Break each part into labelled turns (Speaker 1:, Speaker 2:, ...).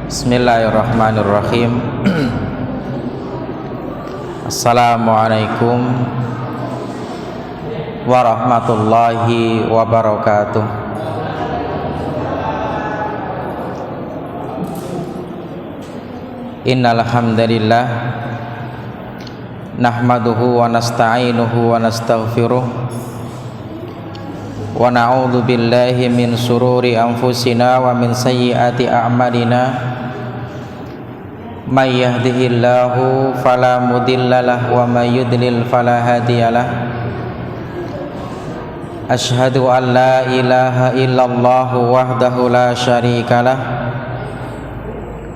Speaker 1: Bismillahirrahmanirrahim. Assalamualaikum warahmatullahi wabarakatuh. Innal hamdalillah nahmaduhu wa nasta'inuhu wa nastaghfiruh wa na'udzu billahi min sururi anfusina wa min sayyiati a'malina. May yahdihillahu fala mudhillalah wa may yudlil fala hadiyalah. Asyhadu an la ilaha illallah wahdahu la syarikalah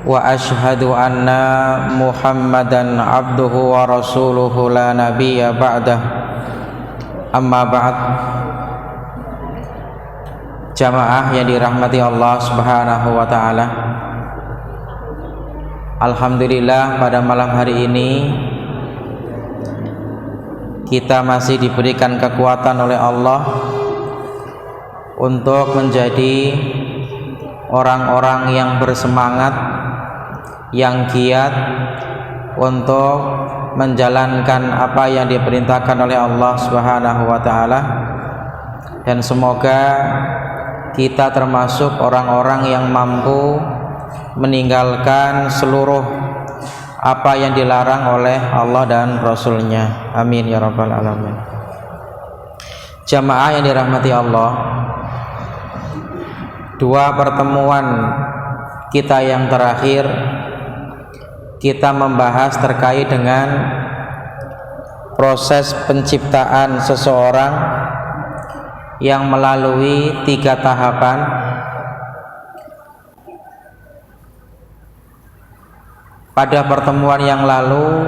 Speaker 1: wa asyhadu anna Muhammadan abduhu wa rasuluhu la nabiyya ba'dah. Amma ba'd. Jamaah yang dirahmati Allah Subhanahu wa taala. Alhamdulillah, pada malam hari ini kita masih diberikan kekuatan oleh Allah untuk menjadi orang-orang yang bersemangat, yang giat untuk menjalankan apa yang diperintahkan oleh Allah Subhanahu wa taala, dan semoga kita termasuk orang-orang yang mampu meninggalkan seluruh apa yang dilarang oleh Allah dan Rasul-Nya. Amin ya rabbal alamin. Jamaah yang dirahmati Allah, dua pertemuan kita yang terakhir kita membahas terkait dengan proses penciptaan seseorang yang melalui 3 tahapan. Pada pertemuan yang lalu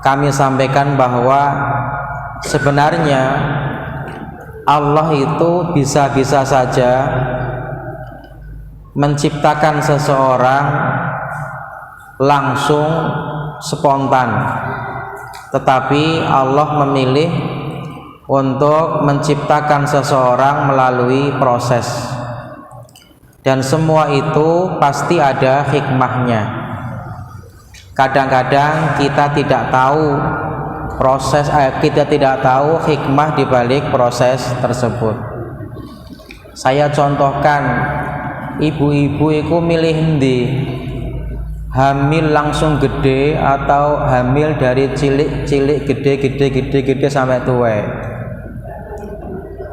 Speaker 1: kami sampaikan bahwa sebenarnya Allah itu bisa-bisa saja menciptakan seseorang langsung spontan, tetapi Allah memilih untuk menciptakan seseorang melalui proses, dan semua itu pasti ada hikmahnya. Kadang-kadang kita tidak tahu kita tidak tahu hikmah di balik proses tersebut. Saya contohkan, ibu-ibu itu milih endi? Hamil langsung gede atau hamil dari cilik gede sampai tua?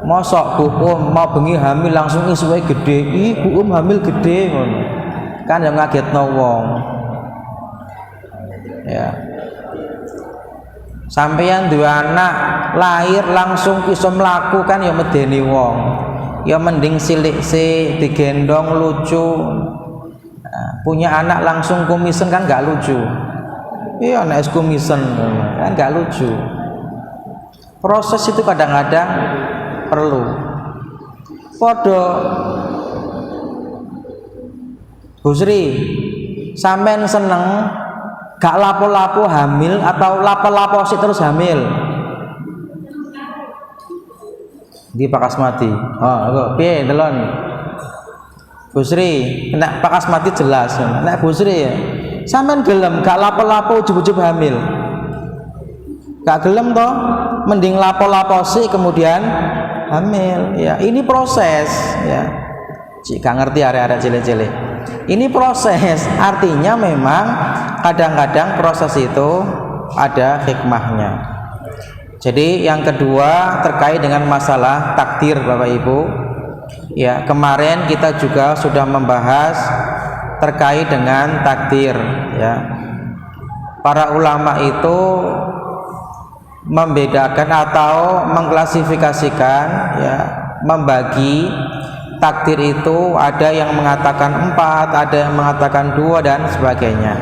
Speaker 1: Mosok Bu mau bengi hamil langsung isuwe gede, Bu hamil gede ngono. Kan yang ngagetno wong. Ya. Sampeyan duwe anak lahir langsung iso mlaku kan ya medeni wong. Ya mending cilik sih digendong lucu. Punya anak langsung kumisen kan gak lucu. Iya, anak kumisen kan gak lucu. Proses itu kadang-kadang perlu. Podo Bu Sri, sampean seneng gak lapo-lapo hamil atau lapo-lapo sih terus hamil? Di Pak Asmati. Oh, kok piye delon? Bu Sri, nek Pak Asmati jelas. Nek Bu Sri ya, sampean gelem gak lapo-lapo ujug-ujug hamil? Gak gelem toh? Mending lapo-lapo sih kemudian hamil. Ya, ini proses ya. Cik gak ngerti area-area cilik-cilik. Ini proses, artinya memang kadang-kadang proses itu ada hikmahnya. Jadi yang kedua terkait dengan masalah takdir, Bapak Ibu. Ya, kemarin kita juga sudah membahas terkait dengan takdir ya. Para ulama itu membedakan atau mengklasifikasikan ya, membagi takdir itu, ada yang mengatakan 4, ada yang mengatakan 2 dan sebagainya.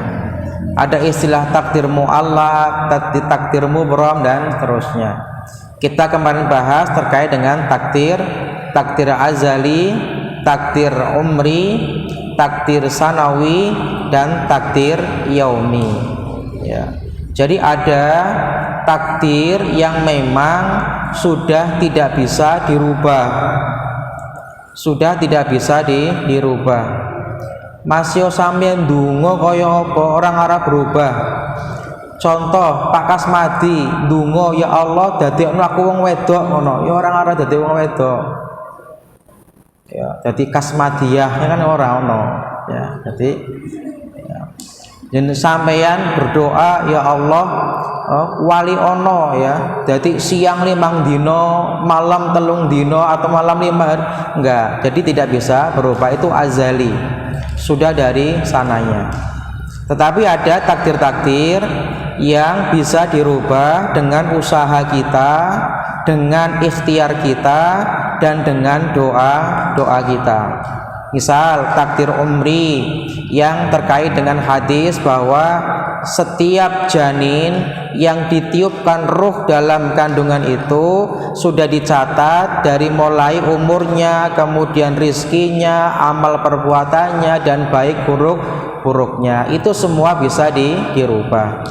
Speaker 1: Ada istilah takdir mu'allaq, takdir mubram dan seterusnya. Kita kemarin bahas terkait dengan takdir azali, takdir umri, takdir sanawi dan takdir yaumi ya. Jadi ada takdir yang memang sudah tidak bisa dirubah, dirubah. Masih sampeyan ndonga kaya apa orang arep berubah. Contoh Pak Kasmadi ndonga, ya Allah dadekno aku wong wedok ngono, ya orang arep dadi wong wedok. Ya, jadi Kasmadiyah kan ora ono. Ya, jadi ya. Sampeyan berdoa, ya Allah wali ono ya. Jadi siang 5 dino, malam 3 dino atau malam 5 hari. Enggak, jadi tidak bisa berubah, itu azali. Sudah dari sananya. Tetapi ada takdir-takdir yang bisa dirubah dengan usaha kita, dengan ikhtiar kita, dan dengan doa kita. Misal takdir umri yang terkait dengan hadis bahwa setiap janin yang ditiupkan ruh dalam kandungan itu sudah dicatat dari mulai umurnya, kemudian rizkinya, amal perbuatannya, dan baik buruknya. Itu semua bisa dirubah.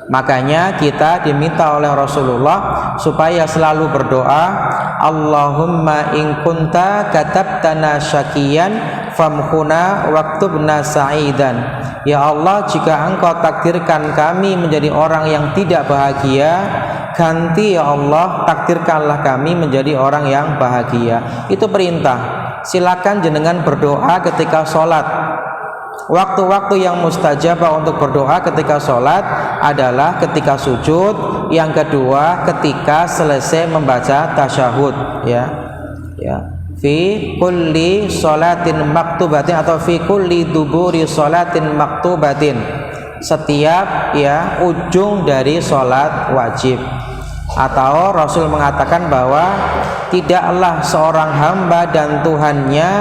Speaker 1: Makanya kita diminta oleh Rasulullah supaya selalu berdoa, Allahumma in kunta katabtana syakiyan famhuna waktubna sa'idan. Ya Allah, jika engkau takdirkan kami menjadi orang yang tidak bahagia, ganti ya Allah, takdirkanlah kami menjadi orang yang bahagia. Itu perintah. Silakan jenengan berdoa ketika sholat. Waktu-waktu yang mustajabah untuk berdoa ketika sholat adalah ketika sujud, yang kedua ketika selesai membaca tasyahud, ya. Fi kulli sholatin maktubatin atau fi kulli duburi sholatin maktubatin, setiap ya ujung dari sholat wajib. Atau Rasul mengatakan bahwa tidaklah seorang hamba dan Tuhannya,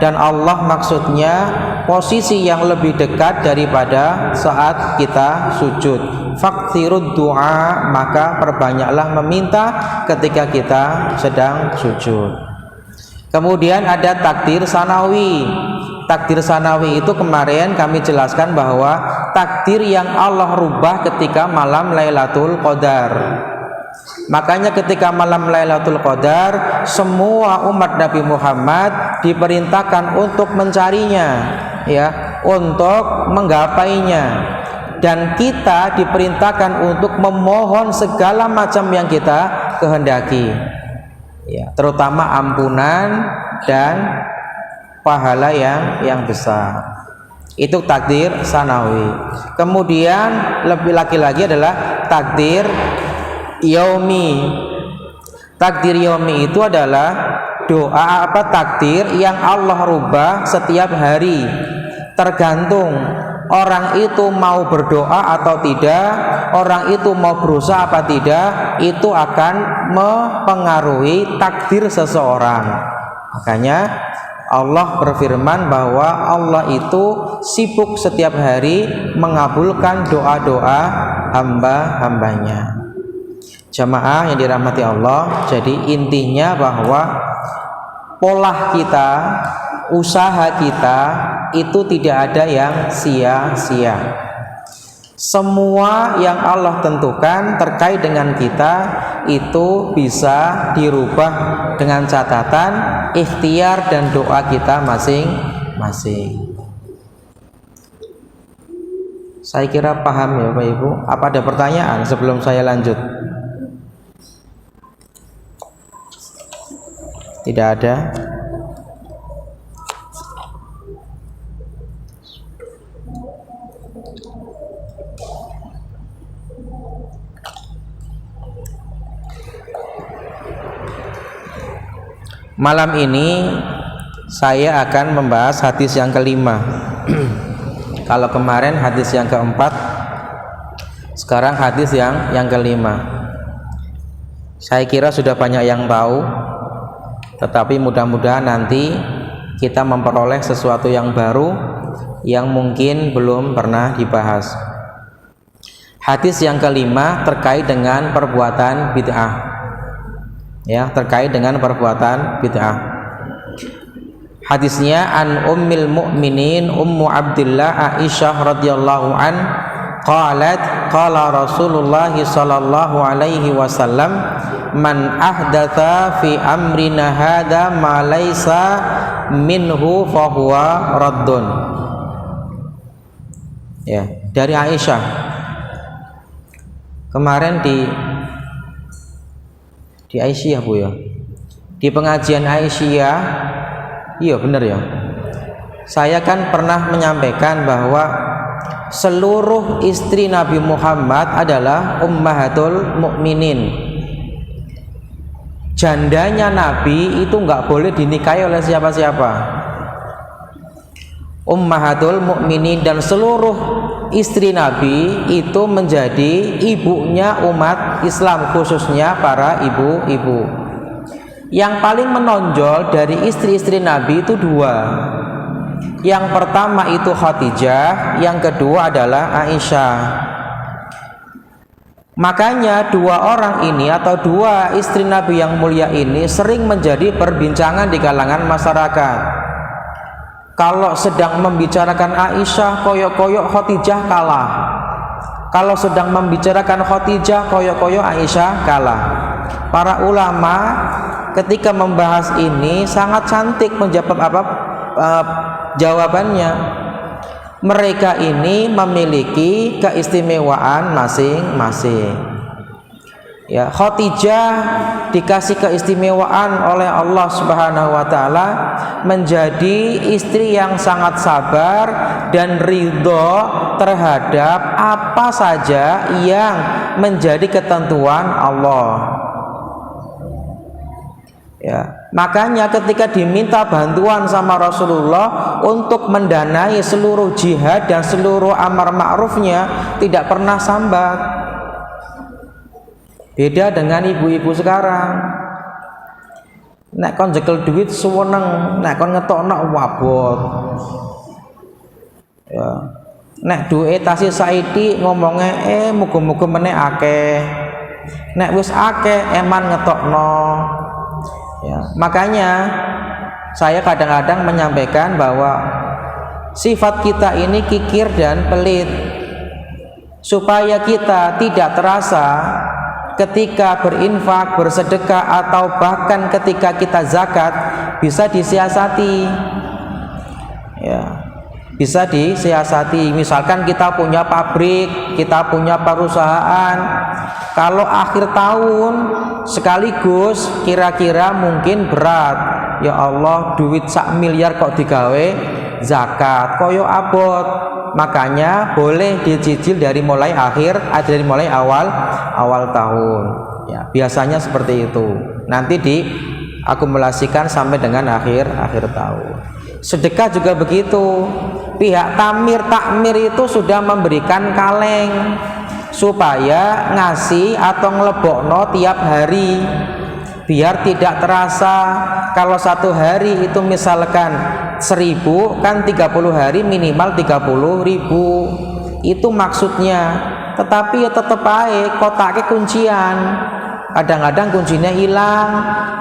Speaker 1: dan Allah maksudnya, posisi yang lebih dekat daripada saat kita sujud. Fakthirud du'a, maka perbanyaklah meminta ketika kita sedang sujud. Kemudian ada takdir sanawi. Takdir sanawi itu kemarin kami jelaskan bahwa takdir yang Allah rubah ketika malam Lailatul Qadar. Makanya ketika malam Lailatul Qadar, semua umat Nabi Muhammad diperintahkan untuk mencarinya, ya, untuk menggapainya. Dan kita diperintahkan untuk memohon segala macam yang kita kehendaki, ya, terutama ampunan dan pahala yang besar. Itu takdir sanawi. Kemudian lebih lagi adalah takdir yaumi. Takdir yaumi itu adalah doa takdir yang Allah rubah setiap hari. Tergantung orang itu mau berdoa atau tidak, orang itu mau berusaha apa tidak, itu akan mempengaruhi takdir seseorang. Makanya Allah berfirman bahwa Allah itu sibuk setiap hari mengabulkan doa-doa hamba-hambanya. Jamaah yang dirahmati Allah, jadi intinya bahwa pola kita, usaha kita itu tidak ada yang sia-sia. Semua yang Allah tentukan terkait dengan kita itu bisa dirubah dengan catatan ikhtiar dan doa kita masing-masing. Saya kira paham ya Bapak Ibu. Apa ada pertanyaan sebelum saya lanjut? Tidak ada. Malam ini saya akan membahas hadis yang kelima. Kalau kemarin hadis yang keempat, sekarang hadis yang kelima. Saya kira sudah banyak yang tahu, tetapi mudah-mudahan nanti kita memperoleh sesuatu yang baru yang mungkin belum pernah dibahas. Hadis yang kelima terkait dengan perbuatan bid'ah, ya, terkait dengan perbuatan bid'ah. Hadisnya an ummil mu'minin Ummu Abdillah Aisyah radhiyallahu an qalat qala Rasulullah sallallahu alaihi wasallam man ahdatha fi amrina hadza ma laisa minhu fahuwa raddun. Ya, dari Aisyah. Kemarin di Aisyah Bu ya. Di pengajian Aisyah, iya benar ya. Saya kan pernah menyampaikan bahwa seluruh istri Nabi Muhammad adalah ummahatul mukminin. Jandanya Nabi itu nggak boleh dinikahi oleh siapa-siapa. Ummahatul mukminin, dan seluruh istri Nabi itu menjadi ibunya umat Islam, khususnya para ibu-ibu. Yang paling menonjol dari istri-istri Nabi itu dua. Yang pertama itu Khadijah, yang kedua adalah Aisyah. Makanya dua orang ini atau dua istri Nabi yang mulia ini sering menjadi perbincangan di kalangan masyarakat. Kalau sedang membicarakan Aisyah, koyok-koyok Khadijah kalah. Kalau sedang membicarakan Khadijah, koyok-koyok Aisyah kalah. Para ulama ketika membahas ini sangat cantik menjawab jawabannya. Mereka ini memiliki keistimewaan masing-masing. Ya, Khadijah dikasih keistimewaan oleh Allah Subhanahu wa taala menjadi istri yang sangat sabar dan ridho terhadap apa saja yang menjadi ketentuan Allah. Ya, makanya ketika diminta bantuan sama Rasulullah untuk mendanai seluruh jihad dan seluruh amar ma'rufnya, tidak pernah sambat. Beda dengan ibu-ibu sekarang. Nek kon jekel duit suweneng, nek kon ngetokno wabot. Ya. Nek duit tasih saiki ngomongnya muga-muga meneh akeh. Nek wis akeh eman ngetokno. Ya, makanya saya kadang-kadang menyampaikan bahwa sifat kita ini kikir dan pelit, supaya kita tidak terasa ketika berinfak, bersedekah, atau bahkan ketika kita zakat bisa disiasati. Ya, bisa disiasati. Misalkan kita punya pabrik, kita punya perusahaan, kalau akhir tahun sekaligus kira-kira mungkin berat, ya Allah duit 1 miliar kok digawe zakat, koyo abot. Makanya boleh dicicil dari mulai awal tahun. Ya, biasanya seperti itu. Nanti diakumulasikan sampai dengan akhir tahun. Sedekah juga begitu. Pihak takmir itu sudah memberikan kaleng supaya ngasih atau ngelebokno tiap hari, biar tidak terasa. Kalau satu hari itu misalkan 1.000, kan 30 hari minimal 30.000, itu maksudnya. Tetapi ya tetep aja kotaknya kuncian. Kadang-kadang kuncinya hilang,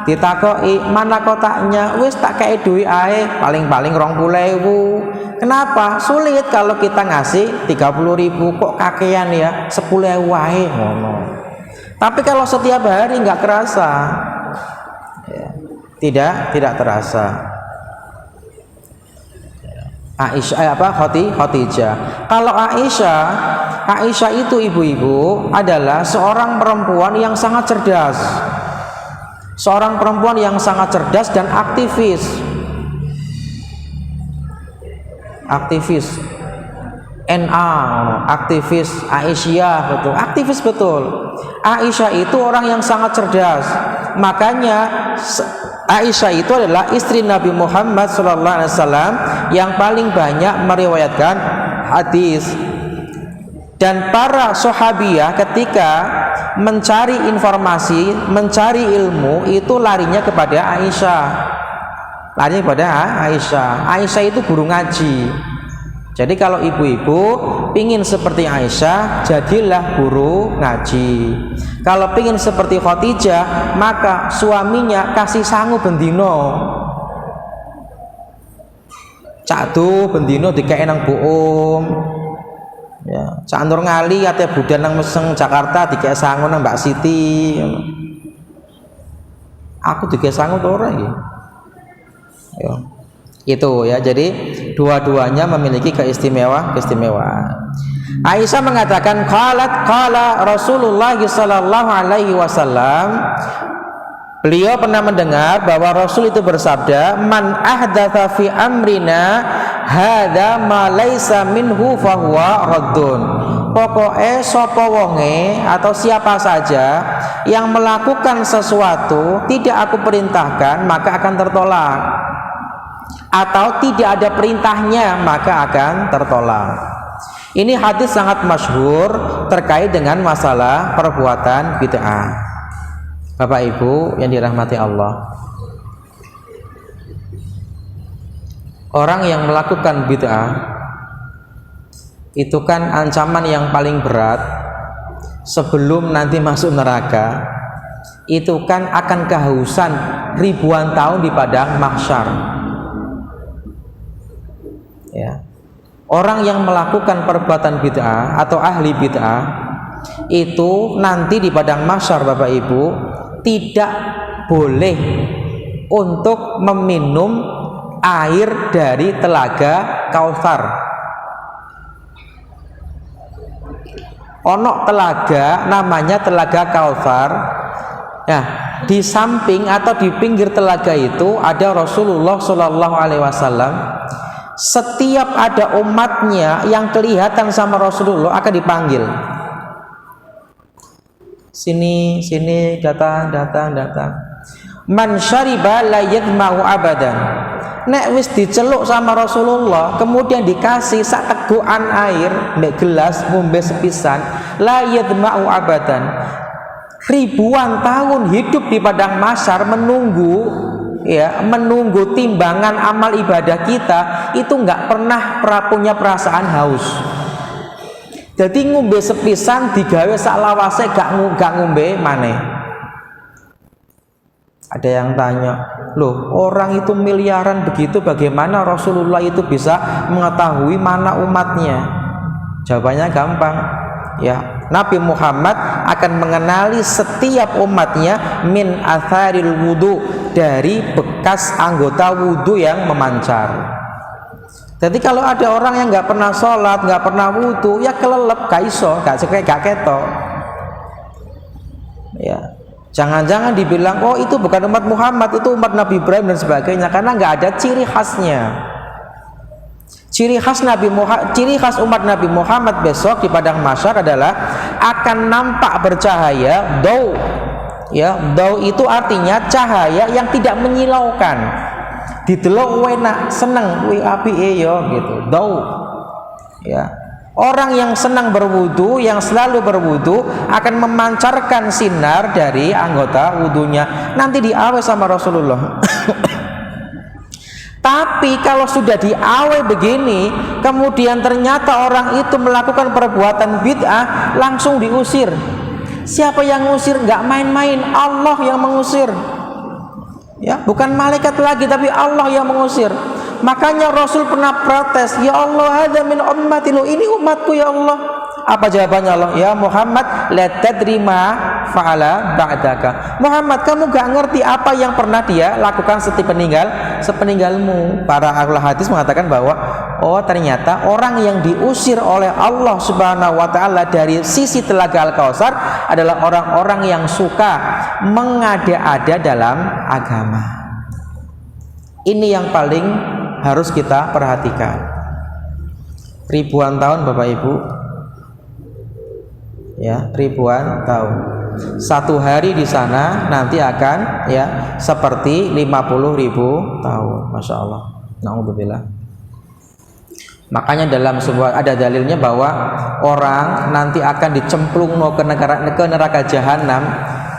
Speaker 1: ditakoki mana kotaknya, wis tak kei duit ae paling-paling 20.000. Kenapa? Sulit kalau kita ngasih 30.000, kok kakean ya 10.000 ae ngono. Tapi kalau setiap hari nggak kerasa, ya, tidak terasa. Aisyah Khadijah. Kalau Aisyah itu ibu-ibu adalah seorang perempuan yang sangat cerdas. Seorang perempuan yang sangat cerdas dan aktivis. Aktivis Aisyah betul. Aktivis betul. Aisyah itu orang yang sangat cerdas. Makanya Aisyah itu adalah istri Nabi Muhammad SAW yang paling banyak meriwayatkan hadis. Dan para sahabiah ketika mencari informasi, mencari ilmu, itu larinya kepada Aisyah. Aisyah itu guru ngaji. Jadi kalau ibu-ibu pingin seperti Aisyah, jadilah guru ngaji. Kalau pingin seperti Khadijah, maka suaminya kasih sangu bendino. Cakdu bendino dikei nang buum. Ya, Cak Nur Ngali ate budan nang Meseng Jakarta dikei sangu nang Mbak Siti. Aku dikei sangu to ora iki? Ya. Itu ya, jadi dua-duanya memiliki keistimewaan. Aisyah mengatakan qala Rasulullah sallallahu alaihi wasallam, beliau pernah mendengar bahwa Rasul itu bersabda, man ahdatsa fi amrina hadza ma laisa minhu fahuwa raddun. Pokoknya sapa wonge atau siapa saja yang melakukan sesuatu tidak aku perintahkan maka akan tertolak, atau tidak ada perintahnya maka akan tertolak. Ini hadis sangat masyhur terkait dengan masalah perbuatan bid'ah. Bapak Ibu yang dirahmati Allah, orang yang melakukan bid'ah itu kan ancaman yang paling berat sebelum nanti masuk neraka, itu kan akan kehausan ribuan tahun di padang mahsyar. Ya. Orang yang melakukan perbuatan bid'ah atau ahli bid'ah itu nanti di padang mahsyar, Bapak Ibu, tidak boleh untuk meminum air dari telaga Kautsar. Ono telaga namanya telaga Kautsar. Nah, di samping atau di pinggir telaga itu ada Rasulullah Shallallahu Alaihi Wasallam. Setiap ada umatnya yang kelihatan sama Rasulullah akan dipanggil. Sini, datang. Man syariba la yadma'u abadan. Nek wis diceluk sama Rasulullah, kemudian dikasih sak tegukan air, mek gelas ngombe sepisan, la yadma'u abadan. Ribuan tahun hidup di padang mahsyar menunggu timbangan amal ibadah kita, itu nggak pernah punya perasaan haus. Jadi ngombe sepisan digawe sak lawase gak ngombe maneh. Ada yang tanya, loh orang itu miliaran begitu, bagaimana Rasulullah itu bisa mengetahui mana umatnya? Jawabannya gampang, ya. Nabi Muhammad akan mengenali setiap umatnya min atharil wudu, dari bekas anggota wudu yang memancar. Jadi kalau ada orang yang nggak pernah sholat, nggak pernah wudu, ya kelelep, gak iso, gak ketok. Ya. Jangan-jangan dibilang, oh itu bukan umat Muhammad, itu umat Nabi Ibrahim dan sebagainya, karena nggak ada ciri khasnya. Ciri khas umat Nabi Muhammad besok di padang mahsyar adalah akan nampak bercahaya, daw. Ya, daw itu artinya cahaya yang tidak menyilaukan. Didelok enak, seneng, wih api yo gitu, daw. Ya. Orang yang senang berwudu, yang selalu berwudu, akan memancarkan sinar dari anggota wudunya. Nanti diawe sama Rasulullah. Tapi kalau sudah diawe begini, kemudian ternyata orang itu melakukan perbuatan bid'ah, langsung diusir. Siapa yang ngusir? Nggak main-main, Allah yang mengusir. Ya, bukan malaikat lagi, tapi Allah yang mengusir. Makanya Rasul pernah protes, ya Allah, hadza min ummati, ini umatku ya Allah. Apa jawabannya Allah? Ya Muhammad, la tadri ma fa'ala ba'daka. Muhammad, kamu gak ngerti apa yang pernah dia lakukan sepeninggalmu. Para ahli hadis mengatakan bahwa oh ternyata orang yang diusir oleh Allah Subhanahu wa taala dari sisi telaga Al-Kautsar adalah orang-orang yang suka mengada-ada dalam agama. Ini yang paling harus kita perhatikan. Ribuan tahun Bapak Ibu, ya, ribuan tahun. Satu hari di sana nanti akan ya seperti 50.000 tahun. Masya Allah. Na'udzubillah. Makanya dalam sebuah ada dalilnya bahwa orang nanti akan dicemplung ke neraka jahanam,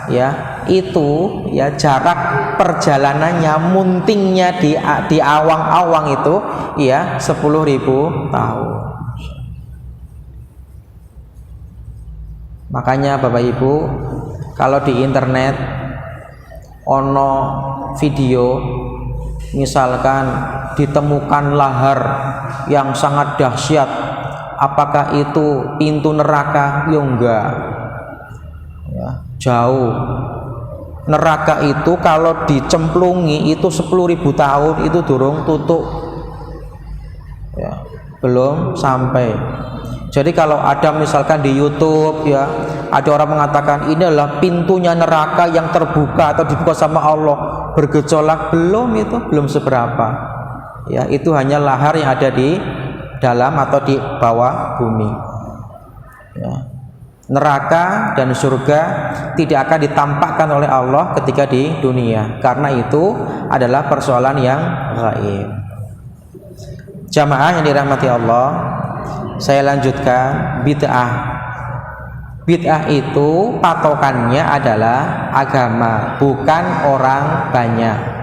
Speaker 1: ya itu ya jarak perjalanannya, muntingnya di awang-awang itu ya 10.000 tahun. Makanya Bapak Ibu, kalau di internet ono video misalkan ditemukan lahar yang sangat dahsyat, apakah itu pintu neraka? Ya enggak, ya, jauh. Neraka itu kalau dicemplungi itu 10.000 tahun itu durung tutup, ya, belum sampai. Jadi kalau ada misalkan di YouTube ya, ada orang mengatakan ini adalah pintunya neraka yang terbuka atau dibuka sama Allah, bergejolak, belum seberapa. Ya, itu hanya lahar yang ada di dalam atau di bawah bumi. Ya. Neraka dan surga tidak akan ditampakkan oleh Allah ketika di dunia, karena itu adalah persoalan yang gaib. Jamaah yang dirahmati Allah, saya lanjutkan. Bid'ah itu patokannya adalah agama, bukan orang banyak.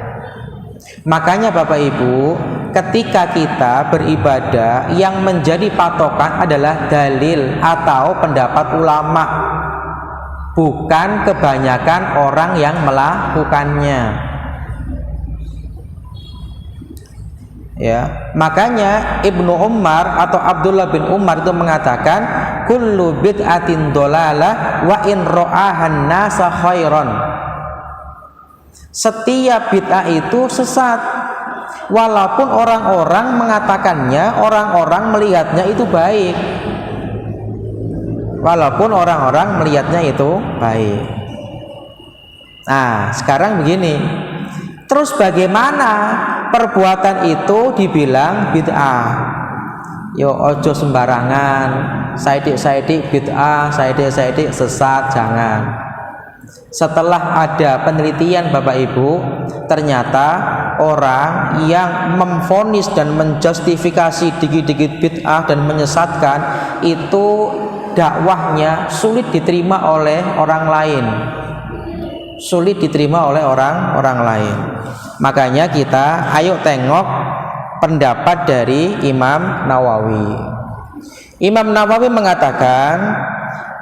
Speaker 1: Makanya Bapak Ibu, ketika kita beribadah, yang menjadi patokan adalah dalil atau pendapat ulama, bukan kebanyakan orang yang melakukannya. Ya, makanya Ibnu Umar atau Abdullah bin Umar itu mengatakan, kullu bid'atin dolalah wa in ra'ahan nasa khairan. Setiap bid'ah itu sesat, walaupun orang-orang mengatakannya, orang-orang melihatnya itu baik. Walaupun orang-orang melihatnya itu baik. Nah, sekarang begini. Terus bagaimana perbuatan itu dibilang bid'ah? Yo ojo sembarangan, saidik bid'ah, saidik sesat, jangan. Setelah ada penelitian Bapak Ibu, ternyata orang yang memvonis dan menjustifikasi dikit-dikit bid'ah dan menyesatkan itu dakwahnya sulit diterima oleh orang lain. Sulit diterima oleh orang lain. Makanya kita ayo tengok pendapat dari Imam Nawawi. Imam Nawawi mengatakan,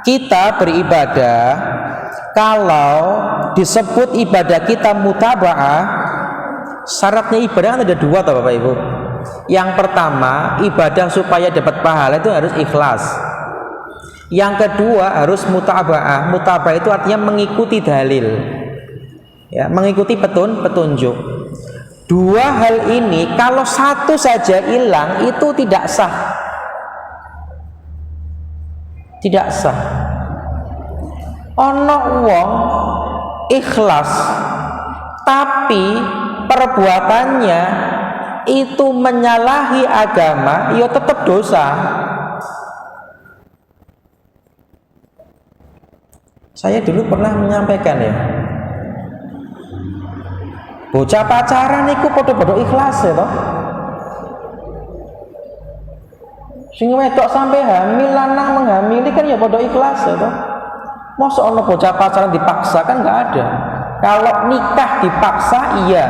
Speaker 1: kita beribadah, kalau disebut ibadah kita mutaba'ah, syaratnya ibadah ada dua toh Bapak Ibu. Yang pertama, ibadah supaya dapat pahala itu harus ikhlas. Yang kedua harus mutaba'ah. Mutaba'ah itu artinya mengikuti dalil, ya, mengikuti petunjuk. Dua hal ini kalau satu saja hilang itu tidak sah. Tidak sah. Ono wong ikhlas tapi perbuatannya itu menyalahi agama, ya tetap dosa. Saya dulu pernah menyampaikan ya, bocah pacaran iku podo-podo ikhlas ya toh. Sing wedok sampai hamil, lanang menghamili kan ya podo ikhlas ya toh. Masa ono bocah pacaran dipaksa kan nggak ada. Kalau nikah dipaksa iya,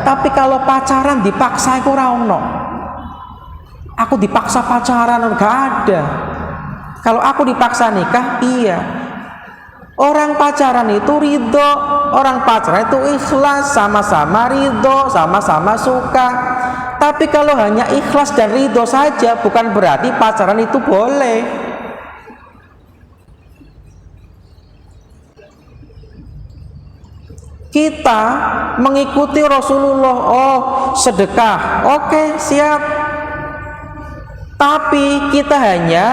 Speaker 1: tapi kalau pacaran dipaksa itu ora ono. Aku dipaksa pacaran nggak ada. Kalau aku dipaksa nikah iya. Orang pacaran itu ridho, orang pacaran itu ikhlas, sama-sama ridho, sama-sama suka. Tapi kalau hanya ikhlas dan ridho saja, bukan berarti pacaran itu boleh. Kita mengikuti Rasulullah, oh sedekah, oke siap. Tapi kita hanya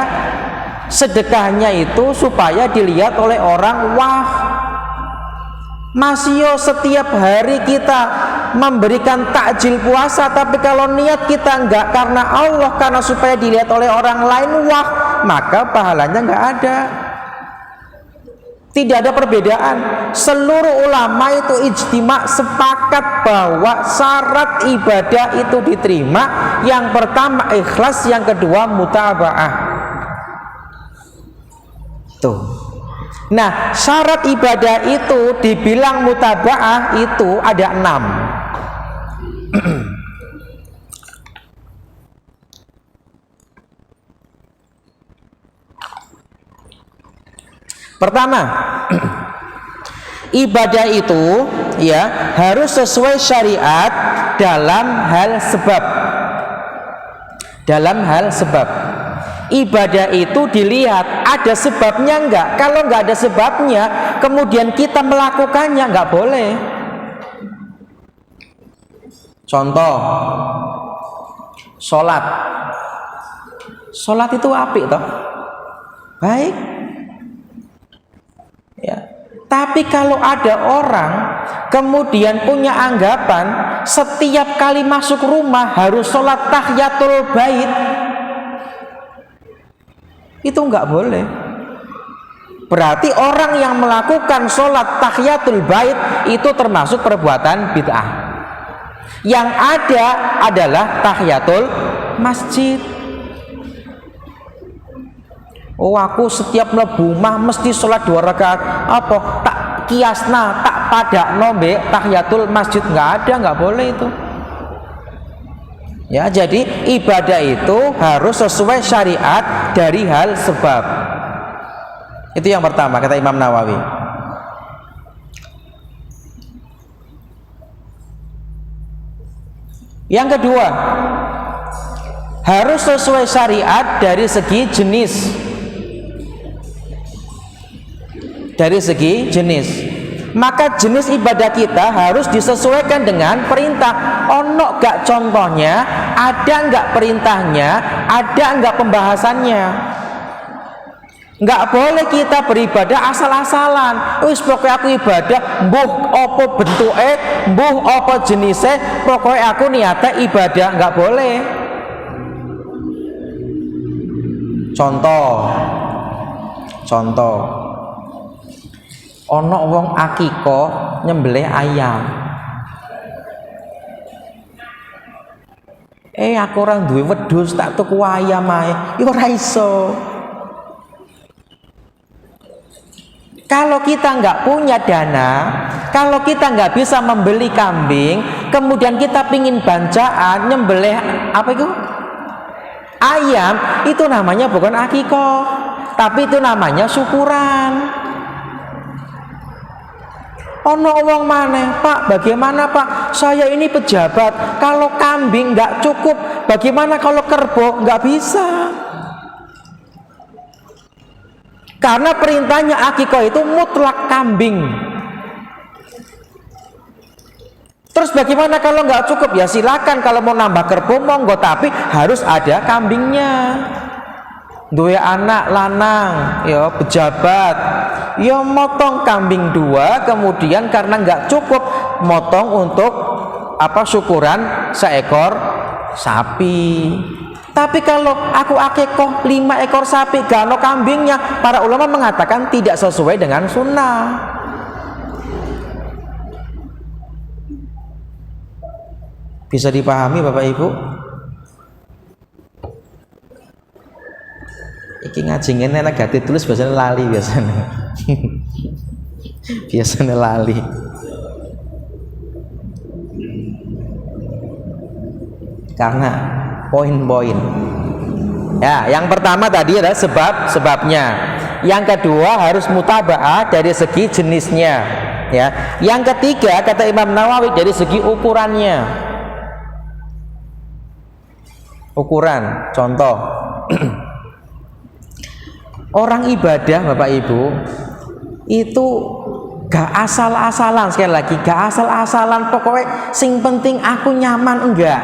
Speaker 1: sedekahnya itu supaya dilihat oleh orang, wah masih setiap hari kita memberikan takjil puasa, tapi kalau niat kita enggak karena Allah, karena supaya dilihat oleh orang lain, wah maka pahalanya enggak ada. Tidak ada perbedaan. Seluruh ulama itu ijtima sepakat bahwa syarat ibadah itu diterima. Yang pertama ikhlas, yang kedua mutaba'ah. Tuh. Nah, syarat ibadah itu dibilang mutaba'ah itu ada 6. Pertama, ibadah itu ya harus sesuai syariat dalam hal sebab. Dalam hal sebab. Ibadah itu dilihat ada sebabnya enggak. Kalau enggak ada sebabnya, kemudian kita melakukannya, enggak boleh. Contoh, sholat. Sholat itu apik toh, baik ya. Tapi kalau ada orang kemudian punya anggapan setiap kali masuk rumah harus sholat tahiyatul bait, itu nggak boleh. Berarti orang yang melakukan sholat tahiyatul bait itu termasuk perbuatan bid'ah. Yang ada adalah tahiyatul masjid. Oh, aku setiap mlebu mah mesti sholat 2 rakaat. Apa? Tak kiasna, tak padakno mbek tahiyatul masjid, nggak ada, nggak boleh itu. Ya, jadi ibadah itu harus sesuai syariat dari hal sebab. Itu yang pertama kata Imam Nawawi. Yang kedua, harus sesuai syariat dari segi jenis. Dari segi jenis, maka jenis ibadah kita harus disesuaikan dengan perintah. Ono gak contohnya, ada nggak perintahnya, ada nggak pembahasannya. Nggak boleh kita beribadah asal-asalan. Wis pokoknya aku ibadah, mbuh apa bentuke, mbuh apa jenise, pokoknya aku niate ibadah, nggak boleh. Contoh. Ono wong akiko nyembelih ayam. Aku orang duwe wedhus tak tuku ayam ae. Ya ora iso. Kalau kita nggak punya dana, kalau kita nggak bisa membeli kambing, kemudian kita pingin bancaan nyembelih apa itu? Ayam, itu namanya bukan akikoh, tapi itu namanya syukuran. Ono wong maneh, Pak, bagaimana Pak? Saya ini pejabat, kalau kambing nggak cukup, bagaimana kalau kerbau? Nggak bisa. Karena perintahnya akikoh itu mutlak kambing. Terus bagaimana kalau nggak cukup? Ya silakan, kalau mau nambah kerbau monggo, tapi harus ada kambingnya. Duwe anak lanang, ya pejabat, ya motong kambing 2, kemudian karena nggak cukup motong untuk apa syukuran seekor sapi. Tapi kalau aku akikoh 5 ekor sapi gak ada kambingnya, para ulama mengatakan tidak sesuai dengan sunnah. Bisa dipahami Bapak Ibu? Iki ngaji ngene nek gak ditulis biasanya lali biasanya. Biasanya lali. Karena poin-poin. Ya, yang pertama tadi adalah sebabnya. Yang kedua harus mutaba'ah dari segi jenisnya. Ya. Yang ketiga kata Imam Nawawi dari segi ukurannya. Ukuran, contoh. Orang ibadah Bapak Ibu itu gak asal-asalan, sekali lagi gak asal-asalan, pokoknya sing penting aku nyaman, enggak.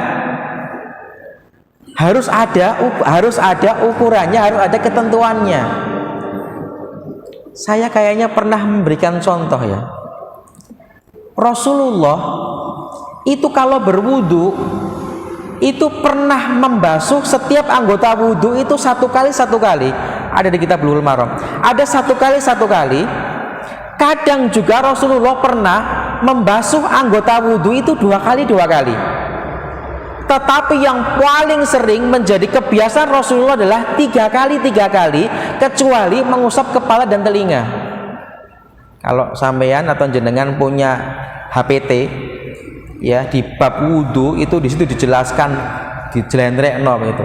Speaker 1: Harus ada ukurannya, harus ada ketentuannya. Saya kayaknya pernah memberikan contoh ya. Rasulullah itu kalau berwudu itu pernah membasuh setiap anggota wudu itu satu kali. Ada di kitab Bulughul Maram. Ada satu kali. Kadang juga Rasulullah pernah membasuh anggota wudu itu 2 kali. Tetapi yang paling sering menjadi kebiasaan Rasulullah adalah 3 kali, kecuali mengusap kepala dan telinga. Kalau sampean atau jenengan punya HPT ya, di bab wudu itu di situ dijelaskan, dijelendrekno itu.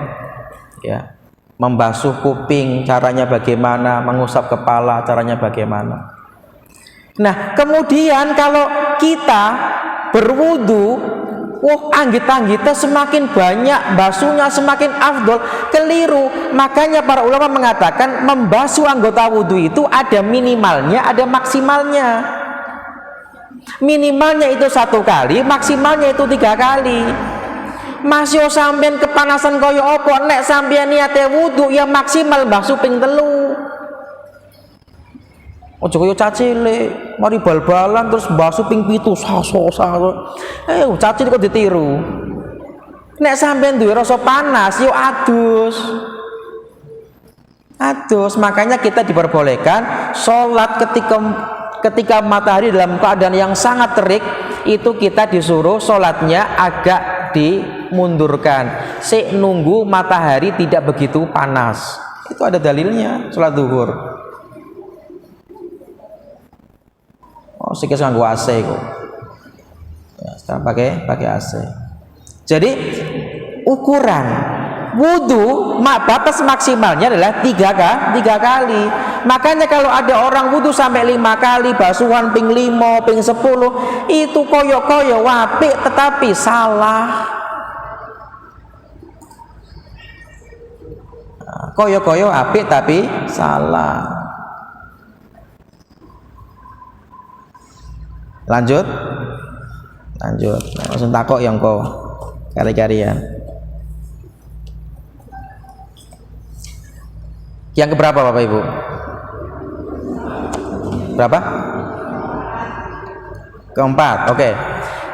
Speaker 1: Ya. Membasuh kuping caranya bagaimana, mengusap kepala caranya bagaimana. Nah, kemudian kalau kita berwudu, anggit-anggitnya semakin banyak, basuhnya semakin afdol, keliru. Makanya para ulama mengatakan membasuh anggota wudu itu ada minimalnya, ada maksimalnya. Minimalnya itu 1 kali, maksimalnya itu 3 kali. Masih sampean kepanasan kaya apa? Nek sampean niate wudu ya maksimal basuh ping 3. Ojo kaya cacile, mari bal-balan terus basuh ping 7 saso-saso. Cacile kok ditiru. Nek sampean duwe rasa panas yo adus. Makanya kita diperbolehkan sholat ketika matahari dalam keadaan yang sangat terik, itu kita disuruh sholatnya agak dimundurkan, nunggu matahari tidak begitu panas. Itu ada dalilnya sholat zuhur. Sikit nganggo AC kok. Ya, sekarang pakai AC. Jadi ukuran wudu batas maksimalnya adalah 3 kali. Makanya kalau ada orang wudu sampai 5 kali, basuhan ping 5, ping 10, itu koyo-koyo apik tetapi salah. Koyo-koyo apik tapi salah. Lanjut. Langsung takok yang kau kari-karian. Yang keberapa Bapak Ibu? Berapa? Keempat. Oke.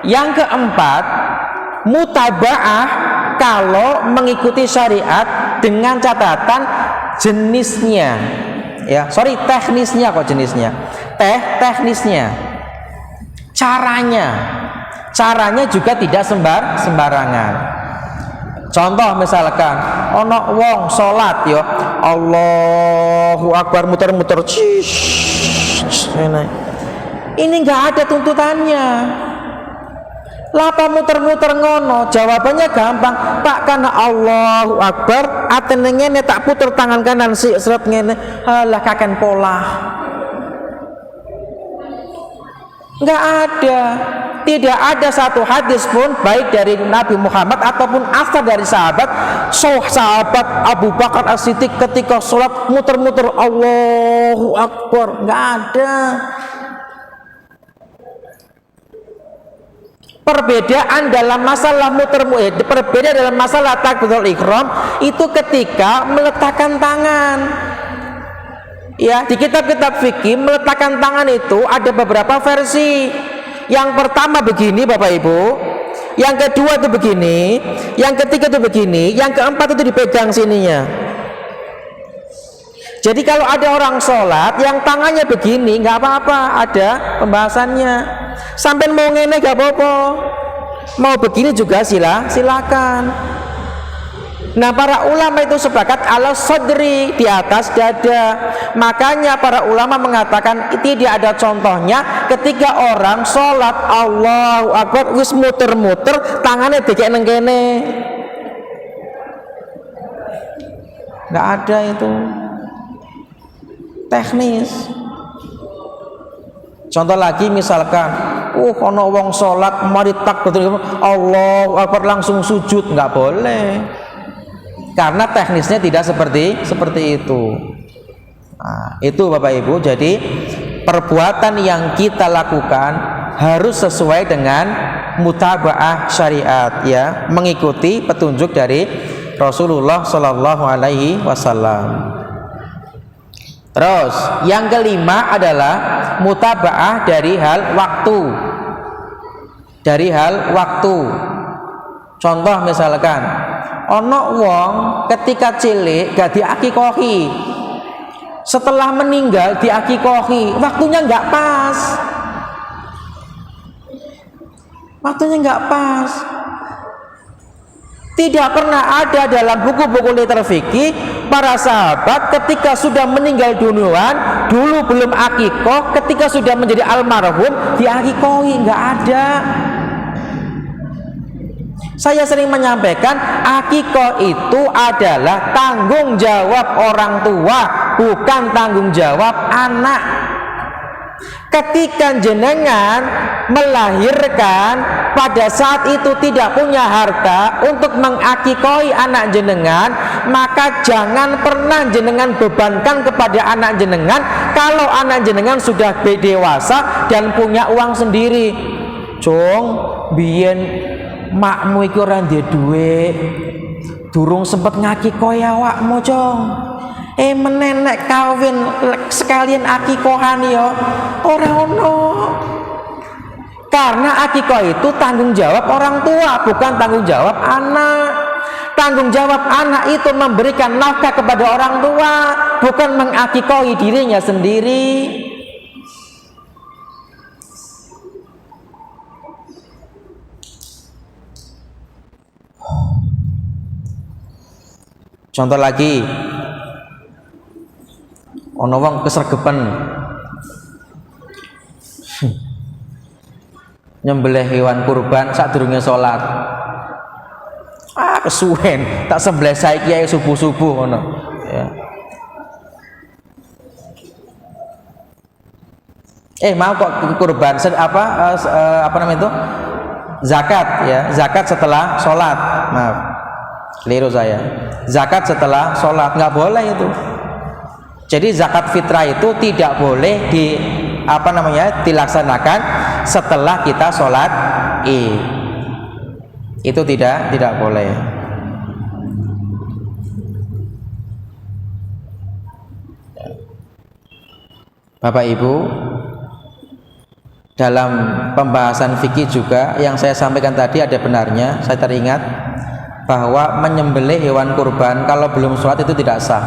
Speaker 1: Yang keempat, mutaba'ah kalau mengikuti syariat dengan catatan jenisnya. Ya, sorry, teknisnya kok jenisnya. Teknisnya. Caranya juga tidak sembarangan. Contoh misalkan ono wong salat yo Allahu Akbar muter-muter ini enggak ada tuntutannya. Lapa muter-muter ngono, jawabannya gampang, Pak, karena Allahu Akbar atene ngene tak puter tangan kanan seret ngene, halah kaken pola. Enggak ada. Tidak ada satu hadis pun baik dari Nabi Muhammad ataupun asal dari sahabat Abu Bakar As-Siddiq ketika sholat muter-muter Allahu Akbar. Enggak ada. Perbedaan dalam masalah berbeda dalam masalah takbiratul ihram itu ketika meletakkan tangan. Ya, di kitab-kitab fikih meletakkan tangan itu ada beberapa versi. Yang pertama begini Bapak Ibu, yang kedua itu begini, yang ketiga itu begini, yang keempat itu dipegang sininya. Jadi kalau ada orang sholat yang tangannya begini nggak apa-apa, ada pembahasannya. Sampai mau ngene nggak apa-apa, mau begini juga silakan. Nah, para ulama itu sepakat ala sadri, di atas dada. Makanya para ulama mengatakan tidak ada contohnya ketika orang sholat Allahu Akbar wis muter-muter tangannya dikek nang kene. Nggak ada itu. Teknis. Contoh lagi misalkan, ono wong sholat mari takbir Allahu Akbar langsung sujud, nggak boleh. Karena teknisnya tidak seperti itu. Nah, itu Bapak Ibu. Jadi perbuatan yang kita lakukan harus sesuai dengan mutaba'ah syariat, ya, mengikuti petunjuk dari Rasulullah Shallallahu Alaihi Wasallam. Terus yang kelima adalah mutaba'ah dari hal waktu. Contoh misalkan ono wong ketika cilik gak diakikohi, setelah meninggal diakikohi, waktunya nggak pas. Tidak pernah ada dalam buku-buku literatur fikih para sahabat ketika sudah meninggal duluan, dulu belum akikoh, ketika sudah menjadi almarhum diakikohi, nggak ada. Saya sering menyampaikan akikoh itu adalah tanggung jawab orang tua, bukan tanggung jawab anak. Ketika jenengan melahirkan pada saat itu tidak punya harta untuk mengakikohi anak jenengan, maka jangan pernah jenengan bebankan kepada anak jenengan kalau anak jenengan sudah dewasa dan punya uang sendiri. Biyen makmu iki ora ndek dhuwit, durung sempet ngakikohi awakmu, Cong. Menenek kawin sekalian akikohan ya ora ono. Karena akikoh itu tanggung jawab orang tua, bukan tanggung jawab anak. Tanggung jawab anak itu memberikan nafkah kepada orang tua, bukan mengakikohi dirinya sendiri. Contoh lagi, ono wong kesregepen nyembelih hewan kurban sadurunge salat. Kesuwen tak sembelih saiki ae subuh-subuh ngono ya. Mau kok kurban apa namanya itu? Zakat ya, zakat setelah sholat. Maaf, keliru saya. Zakat setelah sholat nggak boleh itu. Jadi zakat fitrah itu tidak boleh dilaksanakan setelah kita sholat Id. Itu tidak boleh. Bapak Ibu, dalam pembahasan fikih juga yang saya sampaikan tadi ada benarnya. Saya teringat bahwa menyembelih hewan kurban kalau belum sholat itu tidak sah,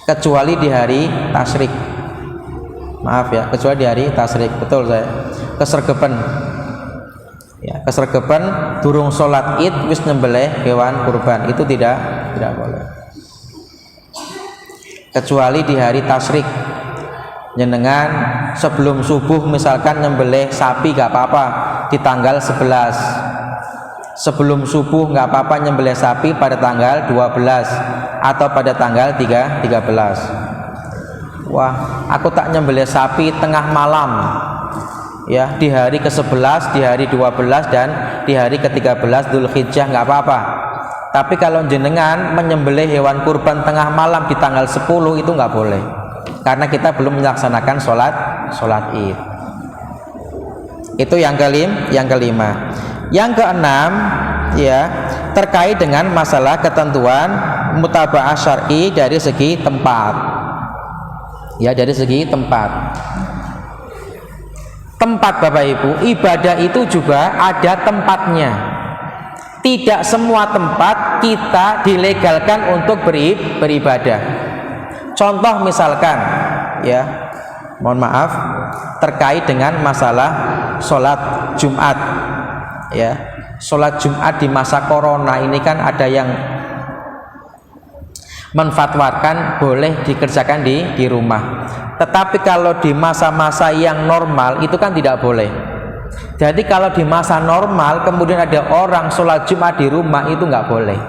Speaker 1: kecuali di hari tasyrik. Maaf ya, kecuali di hari tasyrik. Betul saya kesregepen ya, kesregepen durung sholat Id wis nyembelih hewan kurban, itu tidak boleh, kecuali di hari tasyrik. Jenengan sebelum subuh misalkan nyembelih sapi gak apa-apa di tanggal 11, sebelum subuh nggak apa-apa nyembelih sapi pada tanggal 12 atau pada tanggal 13. Wah, aku tak nyembelih sapi tengah malam ya, di hari ke-11, di hari 12 dan di hari ke-13 Dzulhijjah nggak apa-apa. Tapi kalau jenengan menyembelih hewan kurban tengah malam di tanggal 10 itu nggak boleh, karena kita belum melaksanakan sholat Id. Itu yang kelima. Yang keenam ya, terkait dengan masalah ketentuan mutaba'ah syar'i dari segi tempat. Ya, dari segi tempat. Tempat Bapak Ibu, ibadah itu juga ada tempatnya. Tidak semua tempat kita dilegalkan untuk beribadah. Contoh misalkan ya, mohon maaf, terkait dengan masalah sholat Jumat ya, sholat Jumat di masa corona ini kan ada yang menfatwakan boleh dikerjakan di rumah. Tetapi kalau di masa-masa yang normal itu kan tidak boleh. Jadi kalau di masa normal kemudian ada orang sholat Jumat di rumah, itu nggak boleh.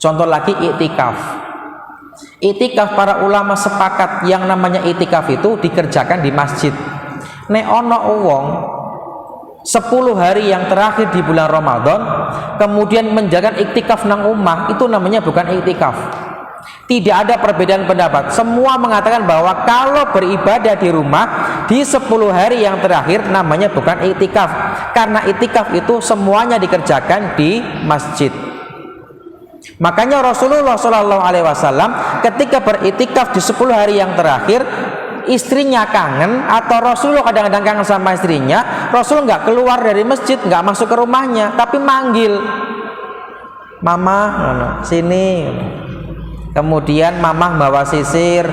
Speaker 1: Contoh lagi iktikaf. Iktikaf, para ulama sepakat yang namanya iktikaf itu dikerjakan di masjid. Nek ono wong 10 hari yang terakhir di bulan Ramadan kemudian menjalankan iktikaf nang omah, itu namanya bukan iktikaf. Tidak ada perbedaan pendapat. Semua mengatakan bahwa kalau beribadah di rumah di 10 hari yang terakhir namanya bukan iktikaf, karena iktikaf itu semuanya dikerjakan di masjid. Makanya Rasulullah SAW ketika beriktikaf di 10 hari yang terakhir, istrinya kangen atau Rasulullah kadang-kadang kangen sama istrinya, Rasul nggak keluar dari masjid, nggak masuk ke rumahnya, tapi manggil, mama sini. Kemudian mama bawa sisir,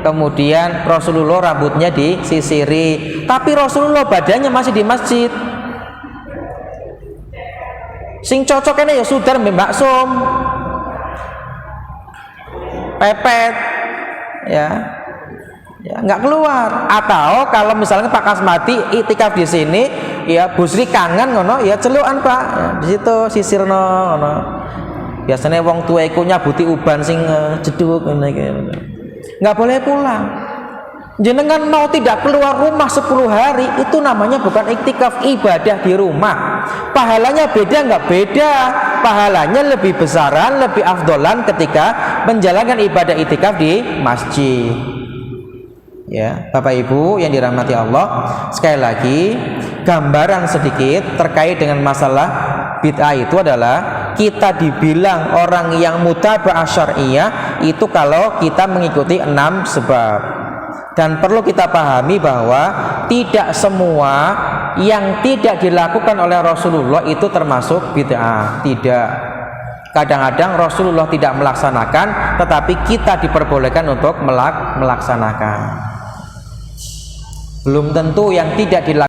Speaker 1: kemudian Rasulullah rambutnya disisiri, tapi Rasulullah badannya masih di masjid. Sing cocok ini ya sudar mbak som pepet ya nggak keluar. Atau kalau misalnya Pak Kasmati iktikaf di sini ya, Busri kangen ngono ya, celukan Pak ya, di situ sisirno ngono. Biasanya wong tua iku nyabuti uban sing jeduk ngene. Nggak boleh pulang. Jenengan mau tidak keluar rumah 10 hari, itu namanya bukan iktikaf, ibadah di rumah. Pahalanya beda nggak? Beda. Pahalanya lebih besaran, lebih afdolan ketika menjalankan ibadah iktikaf di masjid. Ya, Bapak Ibu yang dirahmati Allah, sekali lagi gambaran sedikit terkait dengan masalah bid'ah itu adalah kita dibilang orang yang mutaba'ah syar'iyyah itu kalau kita mengikuti 6 sebab. Dan perlu kita pahami bahwa tidak semua yang tidak dilakukan oleh Rasulullah itu termasuk bid'ah. Tidak. Kadang-kadang Rasulullah tidak melaksanakan, tetapi kita diperbolehkan untuk melaksanakan. Belum tentu yang tidak dilakukan